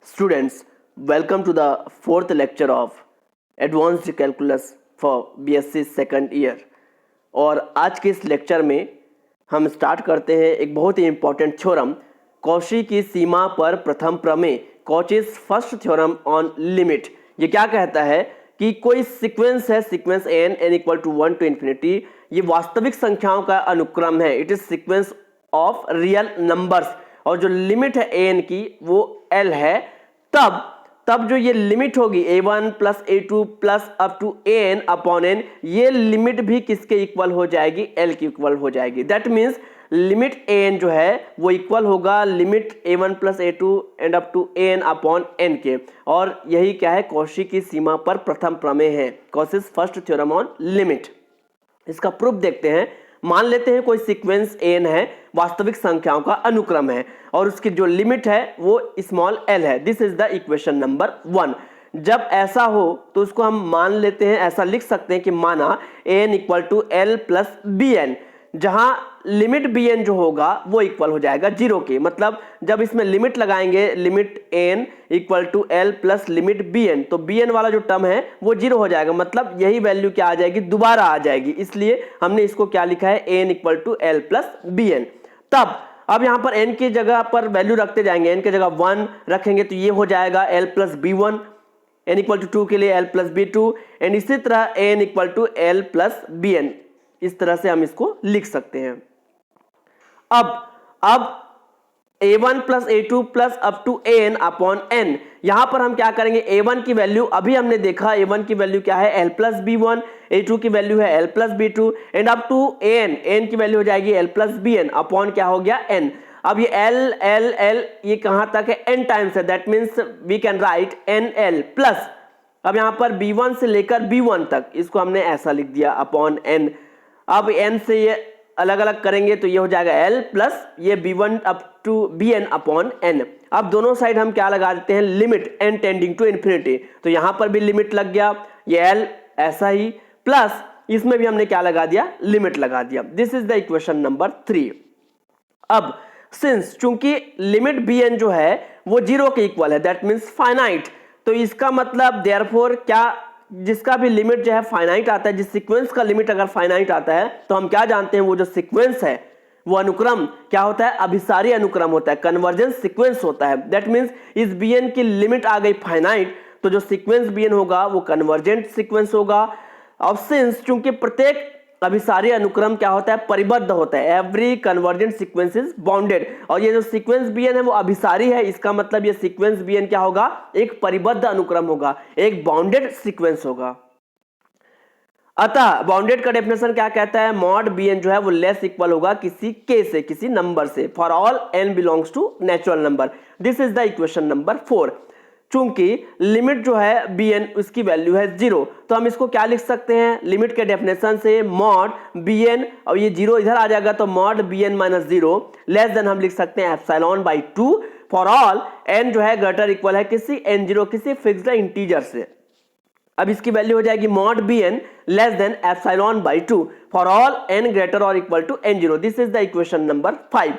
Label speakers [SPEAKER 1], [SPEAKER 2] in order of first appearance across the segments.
[SPEAKER 1] Students, welcome to the fourth lecture of Advanced Calculus for BSc second year. और आज के इस lecture में हम स्टार्ट करते हैं एक बहुत ही इंपॉर्टेंट थ्योरम, कॉची की सीमा पर प्रथम प्रमेय, Cauchy's first theorem on limit. ये क्या कहता है कि कोई सीक्वेंस है, sequence n equal to 1 to infinity, ये वास्तविक संख्याओं का अनुक्रम है। It is sequence of real numbers, और जो लिमिट है an की वो l है। तब जो ये लिमिट होगी a1 plus a2 plus up to an upon n, ये लिमिट भी किसके इक्वल हो जाएगी? l की इक्वल हो जाएगी। दैट मीन्स लिमिट an जो है वो इक्वल होगा limit a1 plus a2 and up to an upon n के। और यही क्या है? कॉची की सीमा पर प्रथम प्रमेय है, Cauchy's first theorem on limit. इसका प्रूफ देखते हैं। मान लेते हैं कोई सीक्वेंस n है, वास्तविक संख्याओं का अनुक्रम है, और उसकी जो लिमिट है वो स्मॉल l है। This is the equation number 1। जब ऐसा हो तो उसको हम मान लेते हैं, ऐसा लिख सकते हैं कि माना n equal to l plus B N, जहां लिमिट bn जो होगा वो इक्वल हो जाएगा 0 के। मतलब जब इसमें लिमिट लगाएंगे, limit n equal to l plus limit bn, तो bn वाला जो टर्म है वो 0 हो जाएगा। मतलब यही वैल्यू क्या आ जाएगी? दोबारा आ जाएगी। इसलिए हमने इसको क्या लिखा है? n equal to l plus bn। तब अब यहाँ पर n की जगह पर वैल्यू रखते जाएंगे, n की जगह 1 रखेंगे तो ये हो जाएगा l plus b1, n equal to 2 के लिए l प्लस b2, एंड इसी तरह n equal to l plus bn। इस तरह से हम इसको लिख सकते हैं। अब a1 plus a2 plus up to an upon n, यहां पर हम क्या करेंगे? a1 की वैल्यू अभी हमने देखा, a1 की वैल्यू क्या है? l प्लस b1, a2 की वैल्यू है l plus b2, and up to n की वैल्यू हो जाएगी l प्लस bn अपॉन क्या हो गया? n। अब ये l ये कहां तक है? n टाइम्स है। That means we can write nl plus, अब यहां पर b1 से लेकर b1 तक, इसको हमने ऐसा लिख दिया अपॉन n। अब n से ये अलग अलग करेंगे तो ये हो जाएगा l प्लस ये b1 up to bn upon n। अब दोनों साइड हम क्या लगा देते हैं? Limit n tending to infinity, तो यहां पर भी लिमिट लग गया, ये l ऐसा ही, प्लस इसमें भी हमने क्या लगा दिया? लिमिट लगा दिया। This is the equation number 3। अब सिंस चूंकि लिमिट bn जो है वो 0 के इक्वल है, दैट मीन्स फाइनाइट, तो इसका मतलब देयरफॉर क्या, जिसका भी लिमिट जो है फाइनाइट आता है, जिस सीक्वेंस का लिमिट अगर फाइनाइट आता है तो हम क्या जानते हैं? वो जो सीक्वेंस है वो अनुक्रम क्या होता है? अभिसारी अनुक्रम होता है, कन्वर्जेंस सीक्वेंस होता है। दैट मीन्स इस bn की लिमिट आ गई फाइनाइट, तो जो सीक्वेंस bn होगा वो कन्वर्जेंट सीक्वेंस होगा। अब सिंस चूंकि प्रत्येक अभिसारी अनुक्रम क्या होता है? परिबद्ध होता है। Every convergent sequence is bounded, और ये जो सीक्वेंस bn है वो अभिसारी है। इसका मतलब ये सीक्वेंस bn क्या होगा? एक परिबद्ध अनुक्रम होगा, एक बाउंडेड सीक्वेंस होगा। अतः बाउंडेड का डेफिनेशन क्या कहता है? मॉड bn जो है वो लेस इक्वल होगा किसी k से, किसी नंबर से, for all n belongs to natural number. This is the equation number 4। चूंकि लिमिट जो है bn उसकी वैल्यू है 0, तो हम इसको क्या लिख सकते हैं? लिमिट के डेफिनेशन से मॉड bn, और ये 0 इधर आ जाएगा तो mod bn minus 0 less than हम लिख सकते हैं epsilon by 2 for all n जो है ग्रेटर इक्वल है किसी n0, किसी फिक्स्ड इंटीजर से। अब इसकी वैल्यू हो जाएगी mod bn less than epsilon by 2 for all n greater और equal to n0। This is the equation number 5।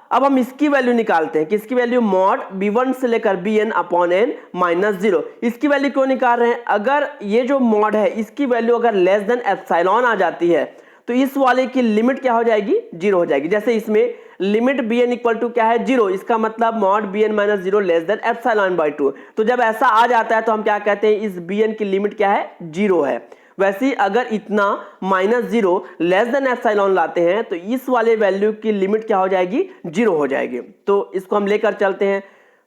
[SPEAKER 1] अब हम इसकी वैल्यू निकालते हैं, किसकी वैल्यू? मॉड b1 से लेकर bn अपॉन n माइनस 0। इसकी वैल्यू क्यों निकाल रहे हैं? अगर ये जो मॉड है इसकी वैल्यू अगर लेस देन एप्सिलॉन आ जाती है तो इस वाले की लिमिट क्या हो जाएगी? 0 हो जाएगी। जैसे इसमें लिमिट bn इक्वल टू क्या है? 0, इसका मतलब mod bn minus 0 less than epsilon by 2। तो जब ऐसा आ जाता है तो हम क्या कहते हैं? इस bn की लिमिट क्या है? 0 है। वैसे अगर इतना माइनस 0 लेस देन एप्सिलॉन लाते हैं तो इस वाले वैल्यू की लिमिट क्या हो जाएगी? 0 हो जाएगी। तो इसको हम लेकर चलते हैं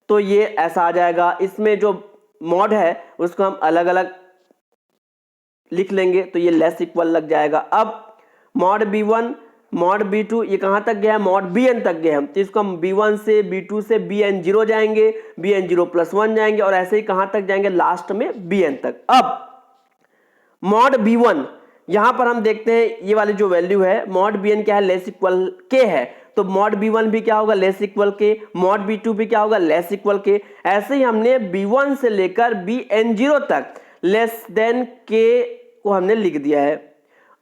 [SPEAKER 1] तो ये ऐसा आ जाएगा। इसमें जो मॉड है उसको हम अलग अलग लिख लेंगे तो ये लेस इक्वल लग जाएगा। अब मॉड b1 मॉड b2 ये कहां तक गया है? मॉड bn तक गए हम, तो इसको हम b1 से b2 से bn0 जाएंगे, bn0 प्लस 1 जाएंगे, और ऐसे ही कहां तक जाएंगे? लास्ट में bn तक। अब मॉड b1 यहां पर हम देखते हैं ये वाली जो वैल्यू है मॉड bn क्या है? लेस इक्वल k है, तो मॉड b1 भी क्या होगा? Less equal k। Mod b2 भी क्या होगा? Less equal k। ऐसे ही हमने b1 से लेकर bn0 तक लेस देन k को हमने लिख दिया है।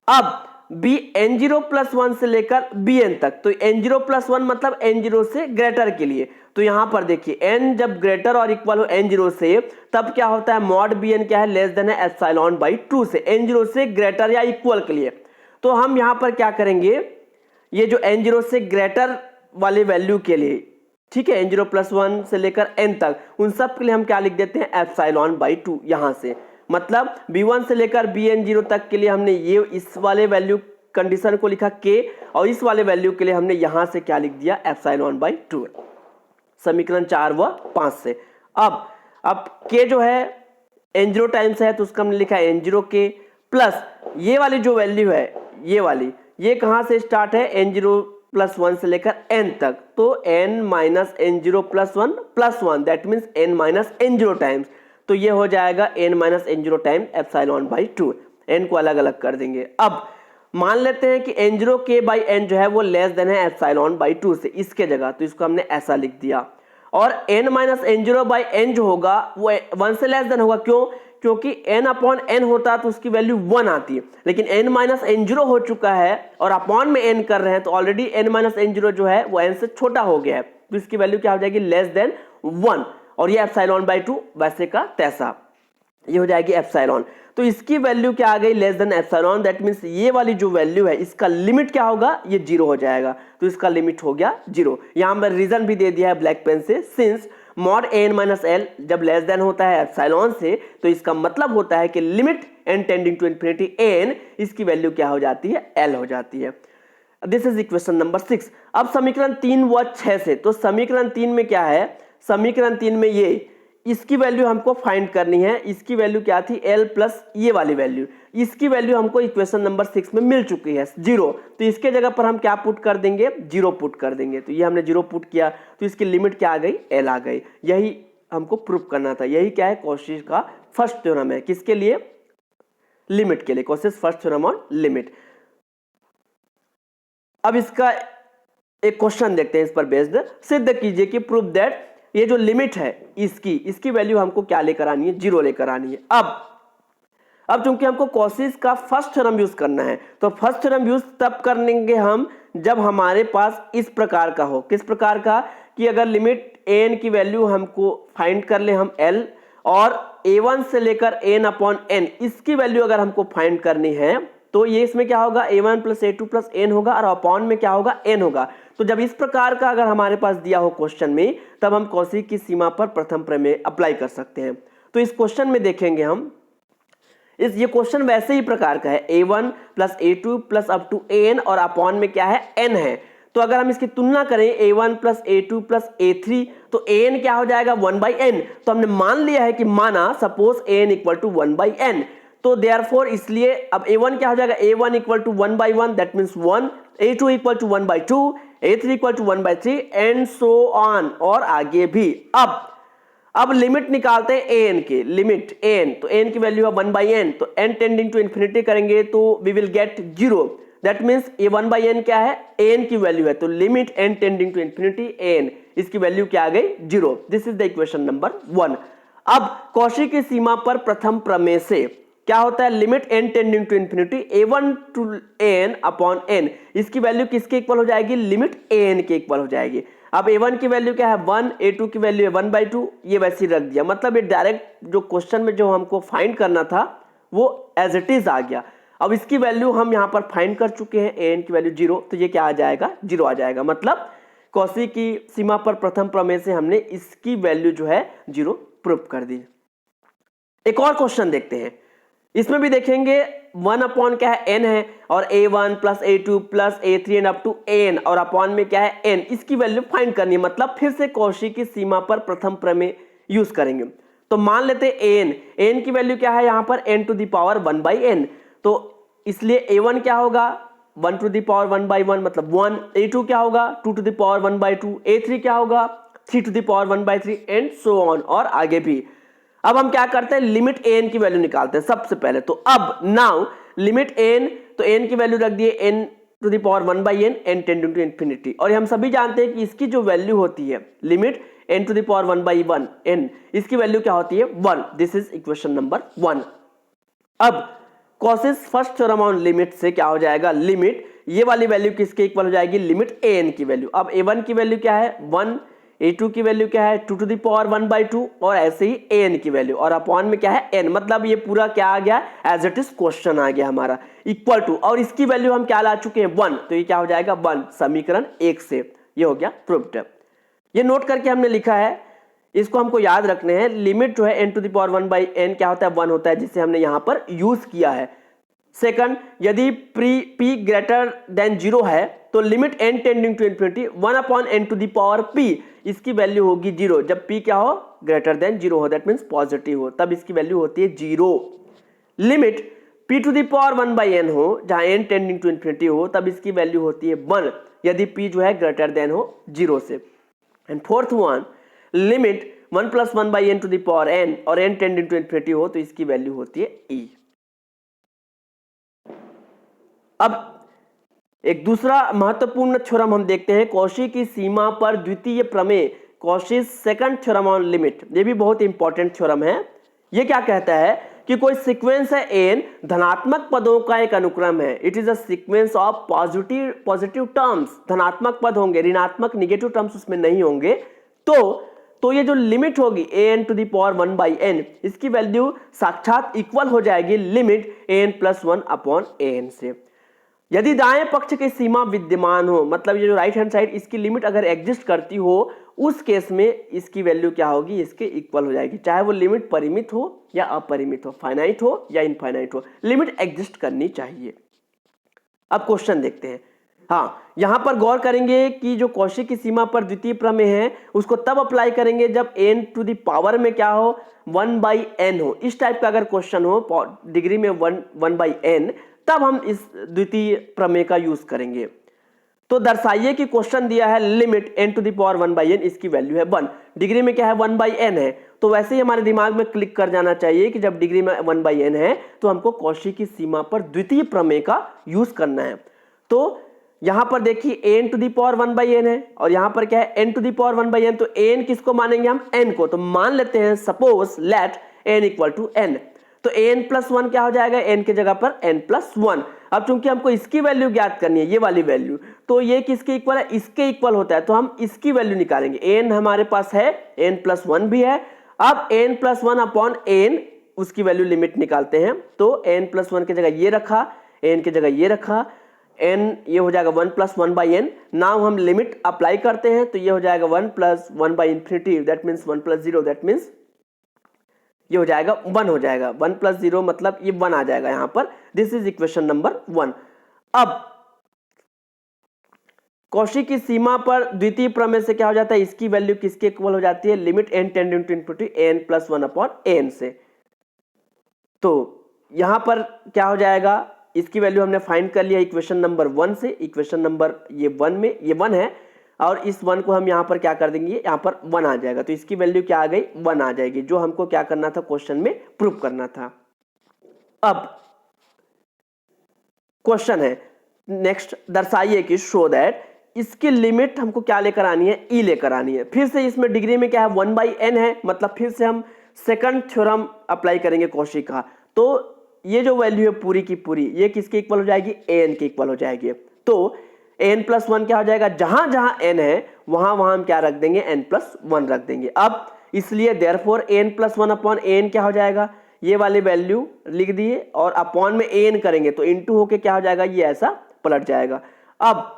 [SPEAKER 1] अब B N zero plus one से लेकर बी एन तक, तो एन जीरो प्लस वन मतलब एन जीरो से ग्रेटर के लिए। तो यहां पर देखिए एन जब ग्रेटर और इक्वल हो एन जीरो से, तब क्या होता है, मॉड बी एन क्या है, लेस देन है एप्सिलॉन बाई 2 से, एन जीरो से ग्रेटर या इक्वल के लिए। तो हम यहां पर क्या करेंगे, ये जो एन जीरो से ग्रेटर वाले वैल्यू के लिए, ठीक है, एन जीरो प्लस वन से लेकर एन तक, उन सब के लिए हम क्या लिख देते हैं, एप्सिलॉन बाई 2 यहां से। मतलब b1 से लेकर bn जीरो तक के लिए हमने ये इस वाले वैल्यू कंडीशन को लिखा k, और इस वाले वैल्यू के लिए हमने यहां से क्या लिख दिया, एप्सिलॉन बाई 2, समीकरण 4 व 5 से। अब k जो है n जीरो टाइम्स है, तो उसका हमने लिखा है n0 k प्लस ये वाली जो वैल्यू है, ये वाली, ये कहां से स्टार्ट है, n जीरो प्लस वन से लेकर n तक, तो n minus N zero plus one plus one, that means n minus N zero times. तो ये हो जाएगा n minus N zero time epsilon by 2, n को अलग अलग कर देंगे। अब मान लेते हैं कि एन जीरो के बाई एन जो है वो लेस देन है एप्सिलॉन बाई 2 से, इसके जगह, तो इसको हमने ऐसा लिख दिया। और n minus N zero by N जो होगा वो 1 से लेस देन होगा, क्यों, क्योंकि n अपॉन n होता तो उसकी वैल्यू 1 आती है, लेकिन n माइनस एन जीरो हो चुका है और अपॉन में n कर रहे हैं, तो already n minus N zero जो है वो n से छोटा हो गया है, तो इसकी वैल्यू क्या हो जाएगी, लेस देन 1, और ये एप्सिलॉन बाई 2 वैसे का तैसा, ये हो जाएगी एप्सिलॉन। तो इसकी वैल्यू क्या आ गई, less than epsilon, that means ये वाली जो वैल्यू है इसका लिमिट क्या होगा, ये 0 हो जाएगा, तो इसका लिमिट हो गया 0। यहां पर रीजन भी दे दिया है ब्लैक पेन से, since mod N minus L जब लेस देन होता है एप्सिलॉन से, तो इसका मतलब होता है कि limit N tending to infinity N, इसकी वैल्यू क्या हो जाती है, एल हो जाती है। This is equation number 6। अब समीकरण 3 व 6 से, तो समीकरण 3 में क्या है, समीकरण 3 में ये इसकी वैल्यू हमको फाइंड करनी है, इसकी वैल्यू क्या थी, l प्लस ये वाली वैल्यू, इसकी वैल्यू हमको इक्वेशन नंबर 6 में मिल चुकी है 0, तो इसके जगह पर हम क्या पुट कर देंगे, 0 पुट कर देंगे। तो ये हमने 0 पुट किया, तो इसकी लिमिट क्या आ गई, l आ गई। यही हमको प्रूफ करना था, यही क्या है, कॉची का फर्स्ट थ्योरम है, किसके लिए, लिमिट के लिए, Cauchy's first theorem on limit. अब इसका एक क्वेश्चन देखते हैं, इस पर बेस्ड सिद्ध कीजिए कि प्रूफ दैट ये जो लिमिट है इसकी वैल्यू हमको क्या लेकर आनी है, 0 लेकर आनी है। अब चूंकि हमको कॉचीज का फर्स्ट थ्योरम यूज करना है, तो फर्स्ट थ्योरम यूज तब करेंगे हम जब हमारे पास इस प्रकार का हो, किस प्रकार का, कि अगर लिमिट एन की वैल्यू हमको फाइंड कर ले हम l, और a1 से लेकर n अपॉन n इसकी वैल्यू अगर हमको फाइंड करनी है, तो ये इसमें क्या होगा, a1 plus a2 plus n होगा, और अपॉन में क्या होगा, n होगा। तो जब इस प्रकार का अगर हमारे पास दिया हो क्वेश्चन में, तब हम कॉची की सीमा पर प्रथम प्रमेय अप्लाई कर सकते हैं। तो इस क्वेश्चन में देखेंगे हम, ये क्वेश्चन वैसे ही प्रकार का है, a1 plus a2 plus up to an, और अपॉन में क्या है, n है। तो अगर हम इसकी तुलना करें a1 plus a2 plus a3, तो an क्या हो जाएगा, 1 बाई n। तो हमने मान लिया है कि माना suppose an equal to 1 by n, तो देयरफॉर इसलिए अब a1 क्या हो जाएगा, a1 equal to 1 by 1, that means 1, a2 equal to 1 by 2, a3 equal to 1 by 3 and so on, और आगे भी। अब लिमिट निकालते हैं an के, लिमिट n, तो n की वैल्यू है 1 बाई n, तो n टेंडिंग टू इन्फिनिटी करेंगे तो we will get 0, that means ये 1 बाई n क्या है, n की वैल्यू है, तो limit n tending to infinity n, इसकी वैल्यू क्या आ गई, 0। This is the equation number 1। अब कॉची की सीमा पर प्रथम प्रमेय से क्या होता है, limit n tending to infinity a1 to n upon n, इसकी वैल्यू किसके इक्वल हो जाएगी, लिमिट an के इक्वल हो जाएगी। अब a1 की वैल्यू क्या है 1, a2 की वैल्यू है 1 बाई 2, ये वैसे ही रख दिया, मतलब ये डायरेक्ट जो क्वेश्चन में जो हमको फाइंड करना था वो एज इट इज आ गया। अब इसकी वैल्यू हम यहाँ पर फाइंड कर चुके हैं, an की वैल्यू 0, तो ये क्या आ जाएगा, 0 आ जाएगा। मतलब कॉची की सीमा पर प्रथम प्रमेय से हमने इसकी वैल्यू जो है 0 प्रूफ कर दी। एक और क्वेश्चन देखते हैं, इसमें भी देखेंगे 1 अपॉन क्या है, n है, और a1 plus a2 plus a3 and up to n, और अपॉन में क्या है, n, इसकी वैल्यू फाइंड करनी है। मतलब फिर से कॉची की सीमा पर प्रथम प्रमेय यूज करेंगे। तो मान लेते हैं n की वैल्यू क्या है यहाँ पर, n to the power 1 by n, तो इसलिए a1 क्या होगा, 1 टू द पावर 1 बाई 1 मतलब 1, a2 क्या होगा, 2 to the power 1 by 2, a3 क्या होगा, 3 to the power 1 by 3 and so on, और आगे भी। अब हम क्या करते हैं, लिमिट an की वैल्यू निकालते हैं सबसे पहले। तो अब नाउ लिमिट n, तो n की वैल्यू रख दिए n to the power 1 by n, n tending to infinity, और हम सभी जानते हैं कि इसकी जो वैल्यू होती है, limit n to the power 1 by 1 n, इसकी वैल्यू क्या होती है, 1। This is equation number 1। अब Cauchy's first theorem on limit से क्या हो जाएगा, लिमिट ये वाली वैल्यू किसके इक्वल हो जाएगी, लिमिट an की वैल्यू। अब a1 की वैल्यू क्या है 1, a2 की वैल्यू क्या है 2 टू द पावर 1/2 और ऐसे ही an की वैल्यू और अपॉन में क्या है n, मतलब ये पूरा क्या आ गया एज इट इज क्वेश्चन आ गया हमारा इक्वल टू, और इसकी वैल्यू हम क्या ला चुके हैं 1, तो ये क्या हो जाएगा 1 समीकरण 1 से, ये हो गया प्रूव्ड। ये नोट करके हमने लिखा है, इसको हमको याद रखने हैं। लिमिट जो है n to the power 1/n क्या होता है 1 होता है, जिसे हमने यहां पर यूज किया है। सेकंड, यदि p ग्रेटर देन 0 है तो limit n tending to infinity 1/n to the power p, इसकी वैल्यू होगी 0 जब p क्या हो ग्रेटर देन 0 हो, दैट मींस पॉजिटिव हो, तब इसकी वैल्यू होती है 0। Limit p to the power 1/n हो जहां n टेंडिंग टू इंफिनिटी हो, तब इसकी वैल्यू होती है 1 यदि p जो है ग्रेटर देन हो 0 से। And fourth one, limit 1 + 1/n to the power n और n टेंडिंग टू इंफिनिटी हो तो इसकी वैल्यू होती है e। अब एक दूसरा महत्वपूर्ण थ्योरम हम देखते हैं, कॉशी की सीमा पर द्वितीय प्रमेय, Cauchy's second theorem on limit. ये भी बहुत इंपॉर्टेंट थ्योरम है। ये क्या कहता है कि कोई सीक्वेंस है n धनात्मक पदों का एक अनुक्रम है, it is a sequence of positive terms, धनात्मक पद होंगे, ऋणात्मक निगेटिव टर्म्स उसमें नहीं होंगे, तो ये जो लिमिट होगी an to the power 1/n, इसकी वैल्यू साक्षात इक्वल हो जाएगी लिमिट an + 1/n से। यदि दाएं पक्ष की सीमा विद्यमान हो, मतलब ये जो राइट हैंड साइड इसकी लिमिट अगर एग्जिस्ट करती हो, उस केस में इसकी वैल्यू क्या होगी, इसके इक्वल हो जाएगी, चाहे वो लिमिट परिमित हो या अपरिमित हो, फाइनाइट हो या इनफाइनाइट हो, लिमिट एग्जिस्ट करनी चाहिए। अब क्वेश्चन देखते हैं। हाँ, यहां पर गौर करेंगे कि जो कॉशी की सीमा पर द्वितीय प्रमेय है उसको तब अप्लाई करेंगे जब n टू द पावर में क्या हो 1/n हो। इस टाइप का अगर क्वेश्चन हो डिग्री में 1/n, तब हम इस द्वितीय प्रमेय का यूज करेंगे। तो दर्शाइए कि क्वेश्चन दिया है limit n to the power 1/n, इसकी वैल्यू है 1, डिग्री में क्या है 1/n है, तो वैसे ही हमारे दिमाग में क्लिक कर जाना चाहिए कि जब डिग्री में 1/n है तो हमको कॉशी की सीमा पर द्वितीय प्रमेय का यूज करना है। तो यहां पर देखिए n to the power 1/n है और यहां पर क्या है n to the power 1/n, तो n किसको मानेंगे हम, n को, तो मान लेते हैं सपोज लेट n = n, तो n + 1 क्या हो जाएगा, n की जगह पर n + 1। अब चूंकि हमको इसकी वैल्यु ज्ञात करनी है, ये वाली वैल्यू, तो ये किसके इक्वल है, इसके इक्वल होता है, तो हम इसकी वैल्यू निकालेंगे। n हमारे पास है, n + 1 भी है, अब n + 1/n उसकी वैल्यू लिमिट निकालते हैं, तो n + 1 की जगह ये रखा, n की जगह ये रखा, n ये हो जाएगा 1 + 1/n। नाउ हम लिमिट अप्लाई करते हैं, तो ये हो जाएगा 1 + 1/∞, दैट मींस 1 + 0, दैट मींस ये हो जाएगा 1 हो जाएगा, 1 + 0 मतलब ये 1 आ जाएगा यहां पर। This is equation number 1। अब कॉशी की सीमा पर द्वितीय प्रमेय से क्या हो जाता है, इसकी वैल्यू किसके इक्वल हो जाती है, limit n tending to infinity n + 1/n से। तो यहां पर क्या हो जाएगा, इसकी वैल्यू हमने फाइंड कर लिया इक्वेशन नंबर 1 से। इक्वेशन नंबर ये 1 में ये 1 है और इस 1 को हम यहां पर क्या कर देंगे, यहां पर 1 आ जाएगा, तो इसकी वैल्यू क्या आ गई 1 आ जाएगी, जो हमको क्या करना था क्वेश्चन में प्रूव करना था। अब क्वेश्चन है नेक्स्ट, दर्शाइए कि शो दैट, इसकी लिमिट हमको क्या लेकर आनी है, e लेकर आनी है। फिर से इसमें डिग्री में क्या है 1/n है, मतलब फिर से हम सेकंड थ्योरम अप्लाई करेंगे कॉशी का, तो ये जो वैल्यू है पूरी की पूरी ये किसके इक्वल हो जाएगी, an के इक्वल हो जाएगी। तो n + 1 क्या हो जाएगा, जहां जहां n है वहां वहां हम क्या रख देंगे, n + 1 रख देंगे। अब इसलिए देयरफॉर n + 1/n क्या हो जाएगा, ये वाली वैल्यू लिख दिए और अपॉन में an करेंगे तो इनटू होके क्या हो जाएगा, ये ऐसा पलट जाएगा। अब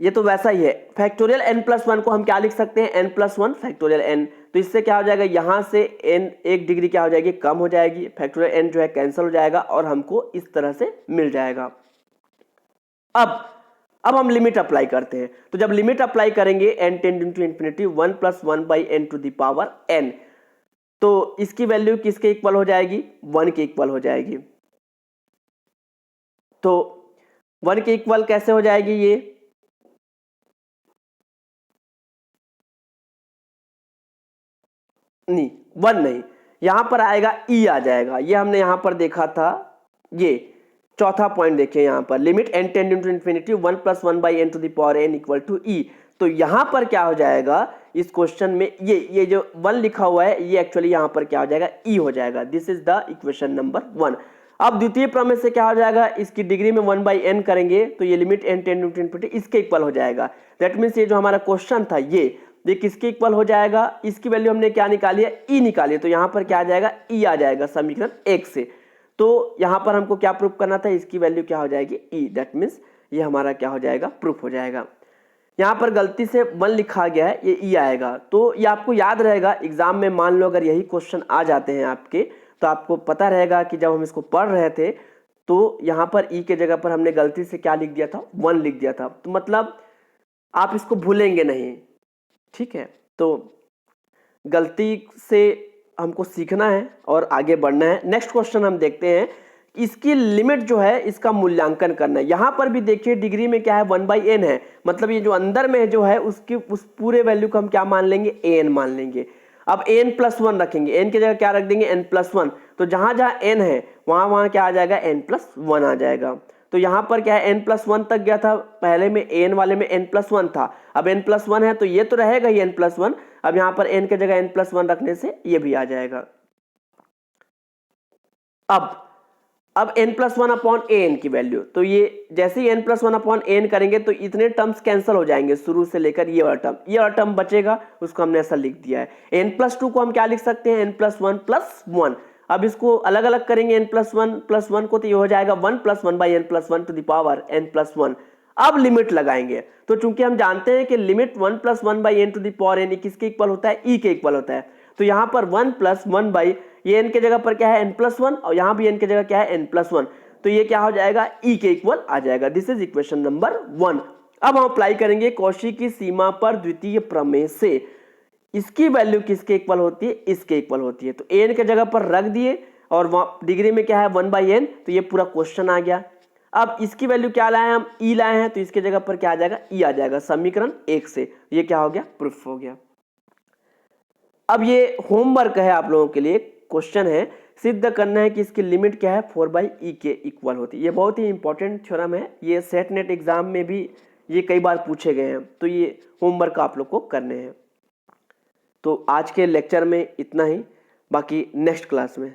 [SPEAKER 1] ये तो वैसा ही है, फैक्टोरियल n + 1 को हम क्या लिख सकते हैं, n + 1 फैक्टोरियल n, तो इससे क्या हो जाएगा, यहां से n 1 डिग्री क्या हो जाएगी, कम हो जाएगी, फैक्टोरियल n जो है कैंसिल हो जाएगा और हमको इस तरह से मिल जाएगा। अब हम लिमिट अप्लाई करते हैं, तो जब लिमिट अप्लाई करेंगे n tending to infinity 1 + 1/n to the power n, तो इसकी वैल्यू किसके इक्वल हो जाएगी, 1 के इक्वल हो जाएगी। तो 1 के इक्वल कैसे हो जाएगी, ये नहीं 1 नहीं, यहां पर आएगा e आ जाएगा, ये हमने यहां पर देखा था, ये चौथा पॉइंट देखिए यहां पर limit n tending to infinity 1 + 1/n to the power n = e, तो यहां पर क्या हो जाएगा इस क्वेश्चन में, ये जो 1 लिखा हुआ है ये एक्चुअली यहां पर क्या हो जाएगा, e हो जाएगा। This is the equation number 1। अब द्वितीय प्रमेय से क्या हो जाएगा, इसकी डिग्री में 1/n करेंगे तो ये limit n tend to infinity इसके इक्वल हो जाएगा। दैट मीन्स ये जो हमारा क्वेश्चन था ये किसके इक्वल हो जाएगा, इसकी वैल्यू हमने क्या निकाली है, ई निकाली है, तो यहाँ पर क्या आ जाएगा, ई आ जाएगा समीकरण 1 से। तो यहाँ पर हमको क्या प्रूफ करना था, इसकी वैल्यू क्या हो जाएगी, ई। दैट मीन्स ये हमारा क्या हो जाएगा, प्रूफ हो जाएगा। यहाँ पर गलती से 1 लिखा गया है, ये ई आएगा, तो ये आपको याद रहेगा एग्जाम में। मान लो अगर यही क्वेश्चन आ जाते हैं आपके, तो आपको पता रहेगा कि जब हम इसको पढ़ रहे थे तो यहाँ पर ई के जगह पर हमने गलती से क्या लिख दिया था, 1 लिख दिया था। तो मतलब आप इसको भूलेंगे नहीं, ठीक है। तो गलती से हमको सीखना है और आगे बढ़ना है। नेक्स्ट क्वेश्चन हम देखते हैं, इसकी लिमिट जो है इसका मूल्यांकन करना है। यहां पर भी देखिए डिग्री में क्या है, 1/n है, मतलब ये जो अंदर में जो है उसकी उस पूरे वैल्यू को हम क्या मान लेंगे, an मान लेंगे। अब n+1 रखेंगे, n की जगह क्या रख देंगे, n+1। तो जहां जहां n है वहां क्या आ जाएगा, n+1 आ जाएगा। तो यहाँ पर क्या है, n+1 तक गया था, पहले में n वाले में n+1 था, अब n+1 है तो ये तो रहेगा ही n+1। अब यहाँ पर n की जगह n+1 रखने से ये भी आ जाएगा। अब n+1 अपॉन an की वैल्यू, तो ये जैसे ही n+1 अपॉन an करेंगे तो इतने टर्म्स कैंसिल हो जाएंगे शुरू से लेकर ये वाला टर्म बचेगा, उसको हमने ऐसा लिख दिया है। n+2 को हम क्या लिख सकते हैं, n+1+1। अब इसको अलग अलग करेंगे, n+1+1 को, तो ये हो जाएगा 1 + 1/n+1 to the power n+1। अब लिमिट लगाएंगे, तो चूंकि हम जानते हैं कि limit 1 + 1/n to the power n किसके इक्वल होता है, e के इक्वल होता है। तो यहाँ पर 1 + 1 ये n के जगह पर क्या है, n+1, और यहाँ भी n के जगह क्या है, n+1। तो ये क्या हो जाएगा, e के इक्वल आ जाएगा। This is equation number 1। अब हम अप्लाई करेंगे कौशी की सीमा पर द्वितीय प्रमेय से। इसकी वैल्यू किसके इक्वल होती है, इसके इक्वल होती है। तो n के जगह पर रख दिए और डिग्री में क्या है, 1/n, तो ये पूरा क्वेश्चन आ गया। अब इसकी वैल्यू क्या लाए हम, e लाए हैं, तो इसके जगह पर क्या आ जाएगा, e आ जाएगा समीकरण 1 से। ये क्या हो गया, प्रूफ हो गया। अब ये होमवर्क है आप लोगों के लिए, क्वेश्चन है, सिद्ध करना है कि इसकी लिमिट क्या है, 4/e के इक्वल होती है। ये बहुत ही इंपॉर्टेंट थ्योरम है, ये सेट नेट एग्जाम में भी ये कई बार पूछे गए हैं, तो ये होमवर्क आप लोग को करने हैं। तो आज के लेक्चर में इतना ही, बाकी नेक्स्ट क्लास में